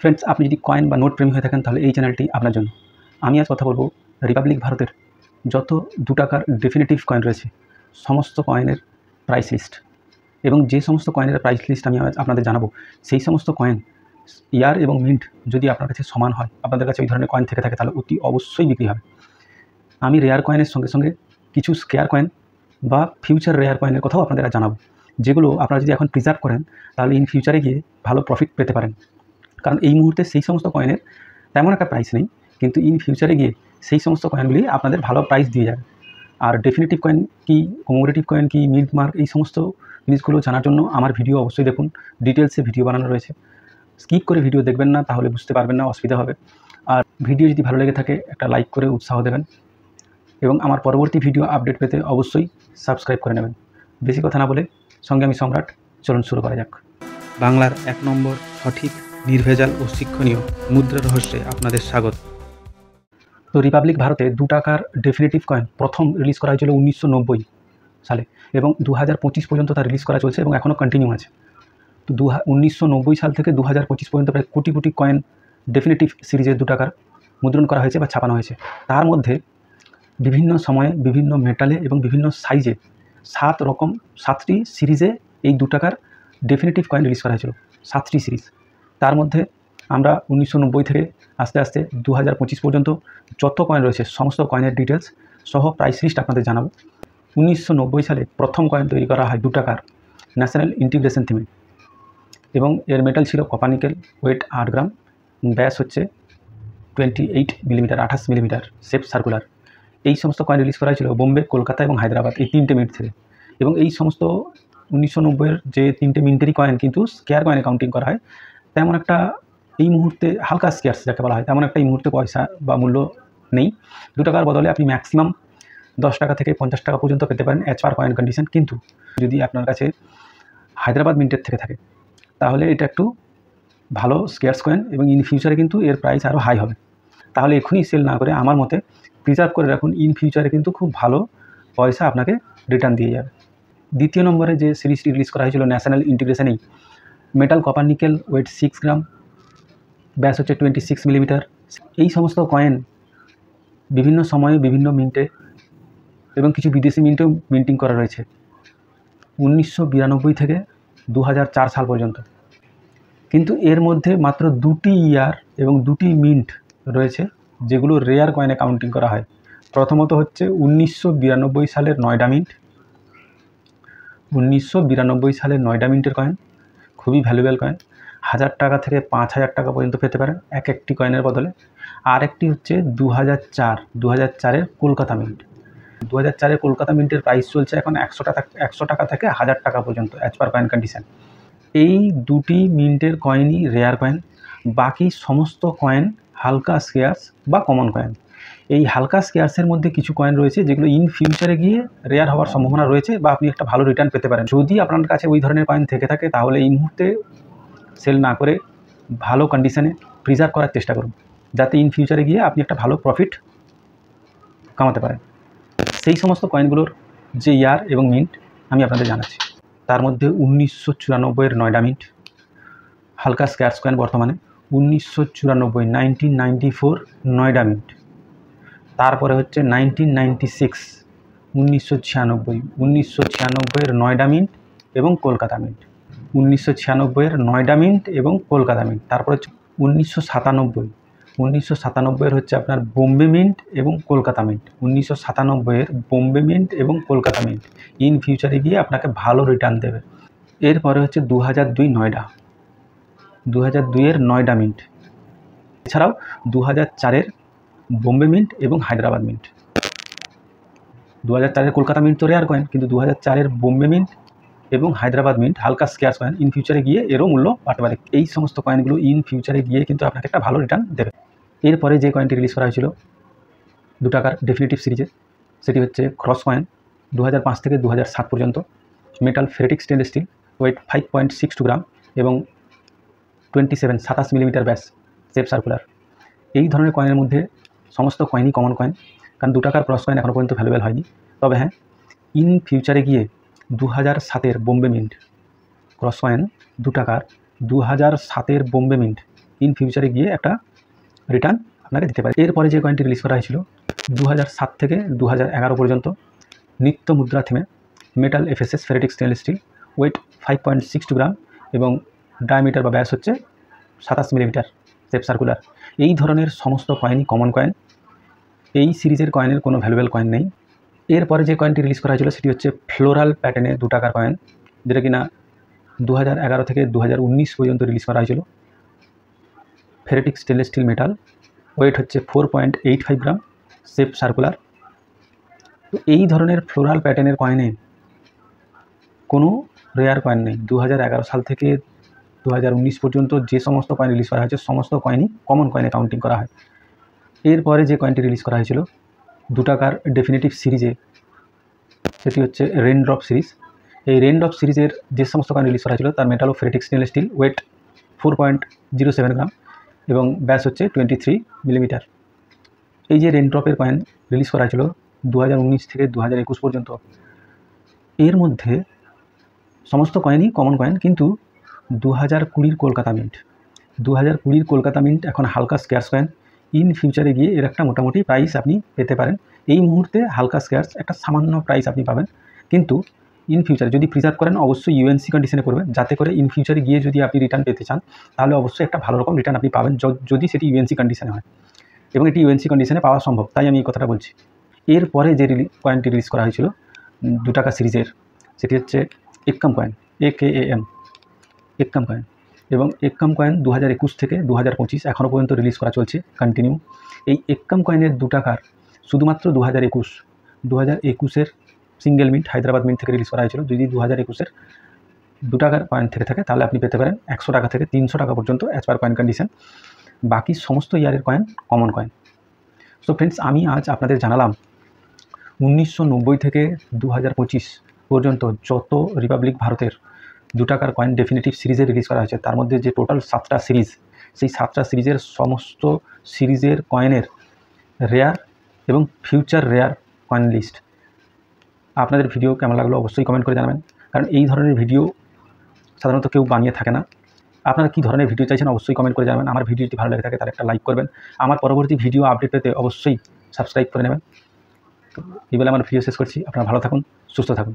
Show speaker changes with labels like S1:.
S1: Friends, আপনি যদি coin বা নোট প্রেমী হয়ে থাকেন তাহলে এই চ্যানেলটি আপনার জন্য। আমি আজ কথা বলবো রিপাবলিক ভারতের যত 2 টাকার ডেফিনেটিভ কয়েন রয়েছে সমস্ত কয়েনের প্রাইস লিস্ট, এবং যে সমস্ত কয়েনের প্রাইস লিস্ট আমি আজ আপনাদের জানাবো সেই সমস্ত কয়েন ইয়ার এবং মিন্ট যদি আপনার কাছে সমান হয়, আপনাদের কাছে ওই ধরনের কয়েন থেকে থাকে তাহলে অতি অবশ্যই বিক্রি হবে। আমি রেয়ার কয়েনের সঙ্গে সঙ্গে কিছু স্কেয়ার কয়েন বা ফিউচার রেয়ার কয়েনের কথাও আপনাদের জানাবো, যেগুলো আপনারা যদি এখন প্রিজার্ভ করেন তাহলে ইন ফিউচারে গিয়ে ভালো প্রফিট পেতে পারেন। কারণ এই মুহূর্তে সেই সমস্ত কয়েনের তেমন একটা প্রাইস নেই, কিন্তু ইন ফিউচারে গিয়ে সেই সমস্ত কয়েনগুলি আপনাদের ভালো প্রাইস দিয়ে যাবে। আর ডেফিনেটিভ কয়েন কি, কমেমোরেটিভ কয়েন কি, মিন্ট মার্ক, এই সমস্ত জিনিসগুলো জানার জন্য আমার ভিডিও অবশ্যই দেখুন। ডিটেলসে ভিডিও বানানো রয়েছে, স্কিপ করে ভিডিও দেখবেন না, তাহলে বুঝতে পারবেন না, অসুবিধা হবে। আর ভিডিও যদি ভালো লেগে থাকে একটা লাইক করে উৎসাহ দেবেন, এবং আমার পরবর্তী ভিডিও আপডেট পেতে অবশ্যই সাবস্ক্রাইব করে নেবেন। বেশি কথা না বলে সঙ্গে আমি সম্রাট, চলুন শুরু করা যাক।
S2: বাংলার 1 নম্বর সঠিক, নির্ভেজাল ও শিক্ষণীয় মুদ্রা রহস্যে আপনাদের স্বাগত।
S1: তো রিপাবলিক ভারতে 2 টাকার ডেফিনেটিভ কয়েন প্রথম রিলিজ করা হয়েছিল 1990 সালে, এবং 2025 পর্যন্ত তা রিলিজ করা চলছে এবং এখনও কন্টিনিউ আছে। তো 1990 সাল থেকে 2025 পর্যন্ত প্রায় কোটি কোটি কয়েন ডেফিনেটিভ সিরিজের 2 টাকার মুদ্রণ করা হয়েছে বা ছাপানো হয়েছে। তার মধ্যে বিভিন্ন সময়ে বিভিন্ন মেটালে এবং বিভিন্ন সাইজে 7টি সিরিজে এই 2 টাকার ডেফিনেটিভ কয়েন রিলিজ করা হয়েছিল, 7টি সিরিজ। তার মধ্যে আমরা 1990 থেকে আস্তে আস্তে 2025 পর্যন্ত যত কয়েন রয়েছে সমস্ত কয়েনের ডিটেলস সহ প্রাইস লিস্ট আপনাদের জানাবো। 1990 সালে প্রথম কয়েন তৈরি করা হয় 2 টাকার ন্যাশনাল ইন্টিগ্রেশন থিমে, এবং এর মেটাল ছিল কপার নিকেল, ওয়েট 8 গ্রাম, ব্যাস হচ্ছে 28 মিলিমিটার, 28 মিলিমিটার, শেপ সার্কুলার। এই সমস্ত কয়েন রিলিজ করা হয়েছিল বোম্বে, কলকাতা এবং হায়দ্রাবাদ, এই 3টে মিন্ট থেকে। এবং এই সমস্ত 1990-এর যে 3টে মিন্টেরই কয়েন কিন্তু স্কেয়ার কয়েনে কাউন্টিং করা হয়। তেমন একটা এই মুহূর্তে হালকা স্কেয়ার্স যাকে বলা হয়, তেমন একটা এই মুহূর্তে পয়সা বা মূল্য নেই। 2 টাকার বদলে আপনি ম্যাক্সিমাম 10 টাকা থেকে 50 টাকা পর্যন্ত পেতে পারেন অ্যাজ পার কয়েন কন্ডিশন। কিন্তু যদি আপনার কাছে হায়দ্রাবাদ মিন্টের থেকে থাকে তাহলে এটা একটু ভালো স্কেয়ার্স কয়েন, এবং ইন ফিউচারে কিন্তু এর প্রাইস আরও হাই হবে। তাহলে এখনই সেল না করে আমার মতে প্রিজার্ভ করে রাখুন, ইন ফিউচারে কিন্তু খুব ভালো পয়সা আপনাকে রিটার্ন দিয়ে যাবে। দ্বিতীয় নম্বরে যে সিরিজটি রিলিজ করা হয়েছিল ন্যাশনাল ইন্টিগ্রেশনেই, metal copper nickel, weight 6 gram, ব্যাস হচ্ছে 26 মিলিমিটার। এই সমস্ত কয়েন বিভিন্ন সময়ে বিভিন্ন মিন্টে এবং কিছু বিদেশি মিন্টেও মিন্টিং করা রয়েছে 1992 থেকে 2004 সাল পর্যন্ত। কিন্তু এর মধ্যে মাত্র 2টি ইয়ার এবং 2টি মিন্ট রয়েছে যেগুলো রেয়ার কয়েনে কাউন্টিং করা হয়। প্রথমত হচ্ছে 1992 সালের নয়ডা মিন্ট। 1992 সালের নয়ডা মিন্টের কয়েন খুবই ভ্যালুয়েবল কয়েন, 1000 টাকা থেকে 5000 টাকা পর্যন্ত পেতে পারেন এক একটি কয়েনের বদলে। আর একটি হচ্ছে 2004-এর কলকাতা মিন্ট। 2004-এর কলকাতা মিন্টের প্রাইস চলছে এখন 100 টাকা থেকে 1000 টাকা পর্যন্ত অ্যাজ পার কয়েন কন্ডিশন। এই 2টি মিন্টের কয়েনই রেয়ার কয়েন, বাকি সমস্ত কয়েন হালকা স্কেয়ার্স বা কমন কয়েন। এই হালকা স্কেয়ার্সের মধ্যে কিছু কয়েন রয়েছে যেগুলো ইন ফিউচারে গিয়ে রেয়ার হওয়ার সম্ভাবনা রয়েছে, বা আপনি একটা ভালো রিটার্ন পেতে পারেন। যদি আপনার কাছে ওই ধরনের কয়েন থেকে থাকে তাহলে এই মুহূর্তে সেল না করে ভালো কন্ডিশনে প্রিজার্ভ করার চেষ্টা করুন, যাতে ইন ফিউচারে গিয়ে আপনি একটা ভালো প্রফিট কামাতে পারেন। সেই সমস্ত কয়েনগুলোর যে ইয়ার এবং মিন্ট আমি আপনাদের জানাচ্ছি। তার মধ্যে 1994-এর নয়ডা মিন্ট, হালকা স্ক্যাচ কয়েন বর্তমানে। 1994 নয়ডা মিন্ট। তারপরে হচ্ছে 1996-1996-এর নয়ডা মিন্ট এবং কলকাতা মিন্ট। 1996-এর নয়ডা মিন্ট এবং কলকাতা মিন্ট। তারপর হচ্ছে 1997-এর হচ্ছে আপনার বোম্বে মিন্ট এবং কলকাতা মিন্ট। 1997-এর বোম্বে মিন্ট এবং কলকাতা মিন্ট ইন ফিউচারে গিয়ে আপনাকে ভালো রিটার্ন দেবে। এরপরে হচ্ছে 2002 নয়ডা, 2002-এর নয়ডা মিন্ট। এছাড়াও 2004-এর বোম্বে মিন্ট এবং হায়দ্রাবাদ মিন্ট। 2004-এর কলকাতা মিন্ট তো রেয়ার কয়েন, কিন্তু 2004-এর বোম্বে মিন্ট এবং হায়দ্রাবাদ মিন্ট হালকা স্কেয়ার্স কয়েন, ইন ফিউচারে গিয়ে এরও মূল্য বাড়তে পারে। এই সমস্ত কয়েনগুলো ইন ফিউচারে গিয়ে কিন্তু আপনাকে একটা ভালো রিটার্ন দেবে। এরপরে যে কয়েনটি রিলিজ করা হয়েছিল 2 টাকার ডেফিনেটিভ সিরিজে, সেটি হচ্ছে ক্রস কয়েন। 2005 থেকে 2007 পর্যন্ত, metal ferritic stainless steel, weight 5.62 gram এবং 27 মিলিমিটার ব্যাস, শেপ সার্কুলার। এই ধরনের কয়েনের মধ্যে সমস্ত কয়েনই কমন কয়েন, কারণ 2 টাকার ক্রস কয়েন এখনও পর্যন্ত ভ্যালুয়েবল হয়নি। তবে হ্যাঁ, ইন ফিউচারে গিয়ে 2007-এর বোম্বে মিন্ট ক্রস কয়েন 2 টাকার, 2007-এর বোম্বে মিন্ট ইন ফিউচারে গিয়ে একটা রিটার্ন আপনাকে দিতে পারে। এরপরে যে কয়েনটি রিলিজ করা হয়েছিল 2007 থেকে 2011 পর্যন্ত নিত্য মুদ্রা থিমে metal FSS ferritic stainless steel, weight 5.62 gram এবং ডায়ামিটার বা ব্যাস হচ্ছে 27 মিলিমিটার, শেপ সার্কুলার। এই ধরনের সমস্ত কয়েনই কমন কয়েন। এই সিরিজের কয়েনের কোনো ভ্যালুয়েবল কয়েন নেই। এরপরে যে কয়েনটি রিলিজ করা হয়েছিল সেটি হচ্ছে ফ্লোরাল প্যাটার্নের 2 টাকার কয়েন, যেটা কিনা 2011 থেকে 2019 পর্যন্ত রিলিজ করা হয়েছিল। Ferritic stainless steel metal, weight হচ্ছে 4.85 গ্রাম, শেপ সার্কুলার। তো এই ধরনের ফ্লোরাল প্যাটার্নের কয়েনে কোনো রেয়ার কয়েন নেই। 2011 সাল থেকে 2019 পর্যন্ত যে সমস্ত কয়েন রিলিজ করা হয়েছে সমস্ত কয়েনই কমন কয়েনে কাউন্টিং করা হয়। এরপরে যে কয়েনটি রিলিজ করা হয়েছিল 2 টাকার ডেফিনেটিভ সিরিজে, সেটি হচ্ছে রেনড্রপ সিরিজ। এই রেনড্রপ সিরিজের যে সমস্ত কয়েন রিলিজ করা হয়েছিল তার মেটাল ও ফেরেটিক স্টেনলেস স্টিল, ওয়েট 4.07 গ্রাম এবং ব্যাস হচ্ছে 23 মিলিমিটার। এই যে রেনড্রপের কয়েন রিলিজ করা হয়েছিল 2019 থেকে 2021 পর্যন্ত, এর মধ্যে সমস্ত কয়েনই কমন কয়েন, কিন্তু 2020 কলকাতা মিন্ট, 2020 কলকাতা মিন্ট এখন হালকা স্ক্যার্স কয়েন। ইন ফিউচারে গিয়ে এর একটা মোটামুটি প্রাইস আপনি পেতে পারেন। এই মুহূর্তে হালকা স্ক্যার্স একটা সামান্য প্রাইস আপনি পাবেন, কিন্তু ইন ফিউচারে যদি প্রিজার্ভ করেন অবশ্যই ইউএনসি কন্ডিশনে করবেন, যাতে করে ইন ফিউচারে গিয়ে যদি আপনি রিটার্ন পেতে চান তাহলে অবশ্যই একটা ভালো রকম রিটার্ন আপনি পাবেন, যদি সেটি ইউএনসি কন্ডিশনে হয়, এবং এটি ইউএনসি কন্ডিশনে পাওয়া সম্ভব, তাই আমি এই কথাটা বলছি। এরপরে যে কয়েনটি রিলিজ করা হয়েছিল 2 টাকা সিরিজের, সেটি হচ্ছে এক্কাম কয়েন, AKAM এক্কাম কয়েন। এবং এক্কাম কয়েন 2021 থেকে 2025 এখনও পর্যন্ত রিলিজ করা চলছে কন্টিনিউ। এই এক্কাম কয়েনের 2 টাকার শুধুমাত্র 2021-এর সিঙ্গেল মিন্ট হায়দ্রাবাদ মিন্ট থেকে রিলিজ করা হয়েছিল। যদি 2021-এর 2 টাকার কয়েন থেকে থাকে তাহলে আপনি পেতে পারেন 100 টাকা থেকে 300 টাকা পর্যন্ত অ্যাজ পার কয়েন কন্ডিশন। বাকি সমস্ত ইয়ারের coin common coin. So friends, আমি আজ আপনাদের জানালাম 1990 থেকে 2025 পর্যন্ত যত রিপাবলিক ভারতের 2 টাকার কয়েন ডেফিনেটিভ সিরিজে রিলিজ করা হয়েছে, তার মধ্যে যে টোটাল 7টা সিরিজ, সেই 7টা সিরিজের সমস্ত সিরিজের কয়েনের রেয়ার এবং ফিউচার রেয়ার কয়েন লিস্ট। আপনাদের ভিডিও কেমন লাগলো অবশ্যই কমেন্ট করে জানাবেন, কারণ এই ধরনের ভিডিও সাধারণত কেউ বানিয়ে থাকে না। আপনারা কী ধরনের ভিডিও চাইছেন অবশ্যই কমেন্ট করে জানাবেন। আমার ভিডিও যদি ভালো লাগে থাকে তাহলে একটা লাইক করবেন। আমার পরবর্তী ভিডিও আপডেট পেতে অবশ্যই সাবস্ক্রাইব করে নেবেন। তো এই বলে আমার ভিডিও শেষ করছি। আপনারা ভালো থাকুন, সুস্থ থাকুন।